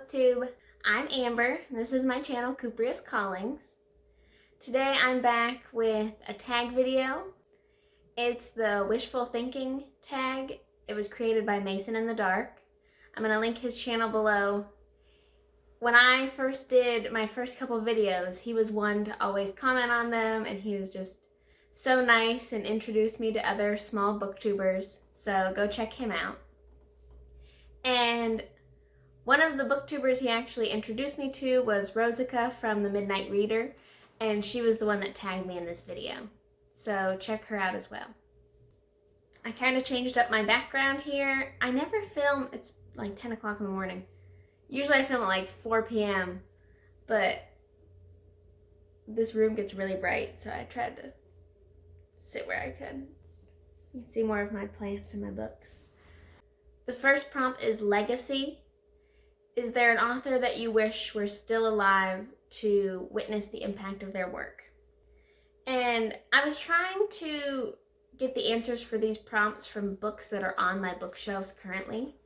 BookTube. I'm Amber, and this is my channel, Cuprious Callings. Today I'm back with a tag video. It's the Wishful Thinking Tag. It was created by Mason in the Dark. I'm going to link his channel below. When I first did my first couple videos, he was one to always comment on them, and he was just so nice and introduced me to other small booktubers, so go check him out. And one of the booktubers he actually introduced me to was Rosika from The Midnight Reader, and she was the one that tagged me in this video. So check her out as well. I kind of changed up my background here. I never film, it's like 10 o'clock in the morning. Usually I film at like 4 p.m., but this room gets really bright, so I tried to sit where I could. You can see more of my plants and my books. The first prompt is legacy. Is there an author that you wish were still alive to witness the impact of their work? And I was trying to get the answers for these prompts from books that are on my bookshelves currently.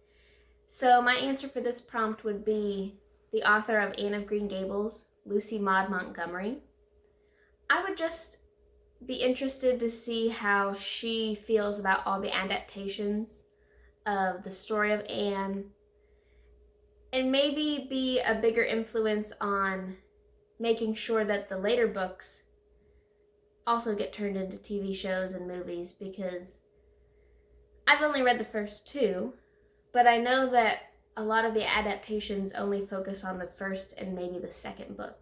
So my answer for this prompt would be the author of Anne of Green Gables, Lucy Maud Montgomery. I would just be interested to see how she feels about all the adaptations of the story of Anne, and maybe be a bigger influence on making sure that the later books also get turned into TV shows and movies, because I've only read the first two, but I know that a lot of the adaptations only focus on the first and maybe the second book.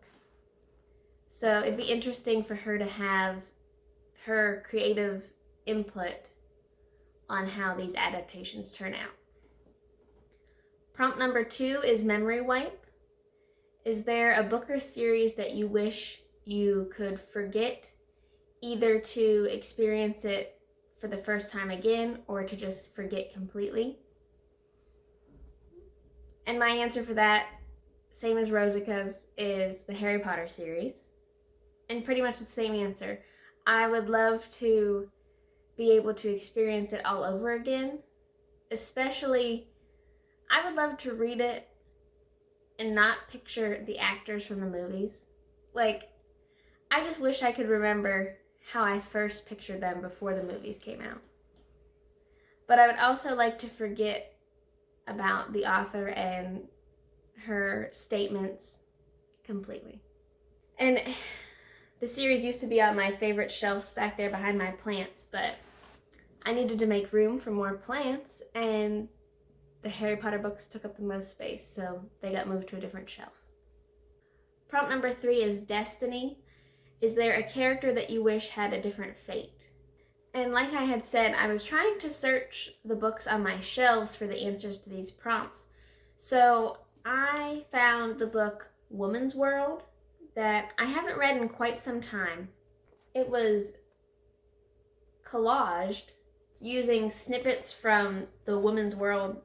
So it'd be interesting for her to have her creative input on how these adaptations turn out. Prompt number 2 is memory wipe. Is there a book or series that you wish you could forget, either to experience it for the first time again or to just forget completely? And my answer for that, same as Rosika's, is the Harry Potter series. And pretty much the same answer. I would love to be able to experience it all over again, especially I would love to read it and not picture the actors from the movies. Like, I just wish I could remember how I first pictured them before the movies came out. But I would also like to forget about the author and her statements completely. And the series used to be on my favorite shelves back there behind my plants, but I needed to make room for more plants, and the Harry Potter books took up the most space, so they got moved to a different shelf. Prompt number 3 is destiny. Is there a character that you wish had a different fate? And like I had said, I was trying to search the books on my shelves for the answers to these prompts. So I found the book Woman's World that I haven't read in quite some time. It was collaged using snippets from the Woman's World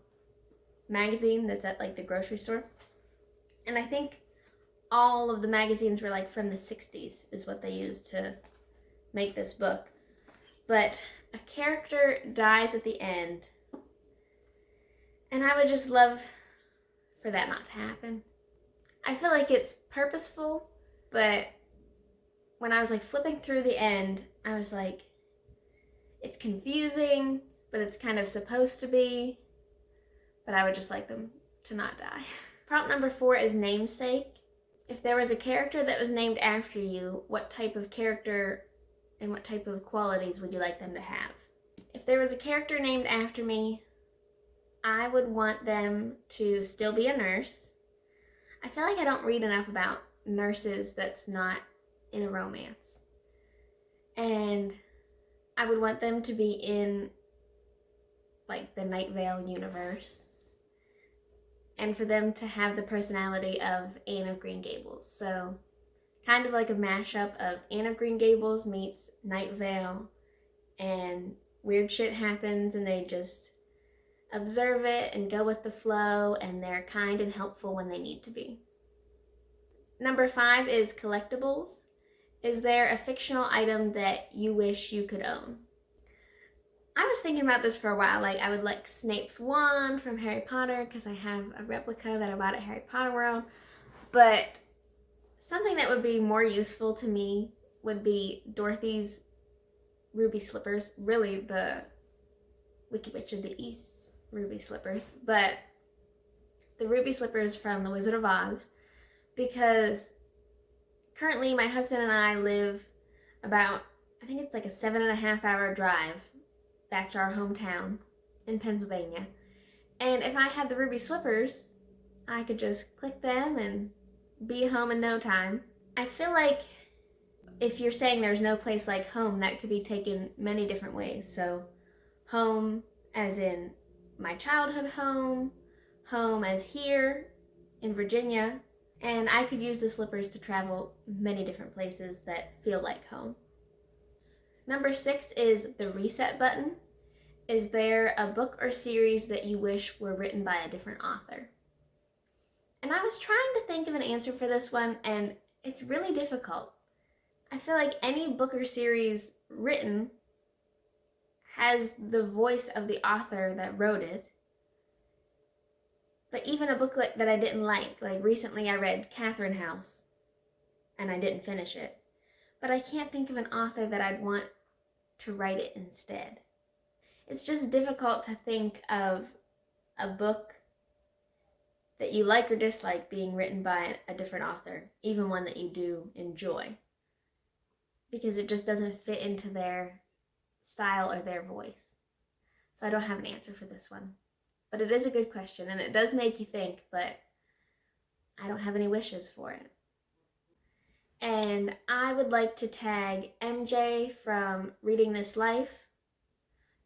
magazine that's at like the grocery store. And I think all of the magazines were like from the 60s is what they used to make this book. But a character dies at the end, and I would just love for that not to happen. I feel like it's purposeful, but when I was like flipping through the end, I was like, it's confusing, but it's kind of supposed to be. But I would just like them to not die. Prompt number 4 is namesake. If there was a character that was named after you, what type of character and what type of qualities would you like them to have? If there was a character named after me, I would want them to still be a nurse. I feel like I don't read enough about nurses that's not in a romance. And I would want them to be in like the Night Vale universe, and for them to have the personality of Anne of Green Gables. So kind of like a mashup of Anne of Green Gables meets Night Vale, and weird shit happens and they just observe it and go with the flow, and they're kind and helpful when they need to be. Number 5 is collectibles. Is there a fictional item that you wish you could own? I was thinking about this for a while. Like, I would like Snape's wand from Harry Potter because I have a replica that I bought at Harry Potter World. But something that would be more useful to me would be Dorothy's ruby slippers. Really, the Wicked Witch of the East's ruby slippers. But the ruby slippers from The Wizard of Oz, because currently my husband and I live about, I think it's like a 7.5 hour drive back to our hometown in Pennsylvania. And if I had the ruby slippers, I could just click them and be home in no time. I feel like if you're saying there's no place like home, that could be taken many different ways. So home as in my childhood home, home as here in Virginia, and I could use the slippers to travel many different places that feel like home. Number 6 is the reset button. Is there a book or series that you wish were written by a different author? And I was trying to think of an answer for this one, and it's really difficult. I feel like any book or series written has the voice of the author that wrote it. But even a book that I didn't like recently I read Catherine House, and I didn't finish it. But I can't think of an author that I'd want to write it instead. It's just difficult to think of a book that you like or dislike being written by a different author, even one that you do enjoy, because it just doesn't fit into their style or their voice. So I don't have an answer for this one. But it is a good question, and it does make you think, but I don't have any wishes for it. And I would like to tag MJ from Reading This Life,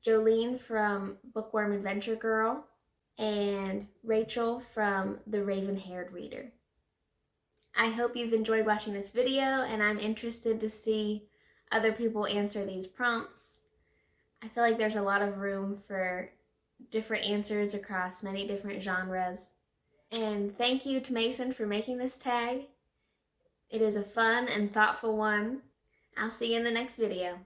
Jolene from Bookworm Adventure Girl, and Rachel from The Raven-Haired Reader. I hope you've enjoyed watching this video, and I'm interested to see other people answer these prompts. I feel like there's a lot of room for different answers across many different genres. And thank you to Mason for making this tag. It is a fun and thoughtful one. I'll see you in the next video.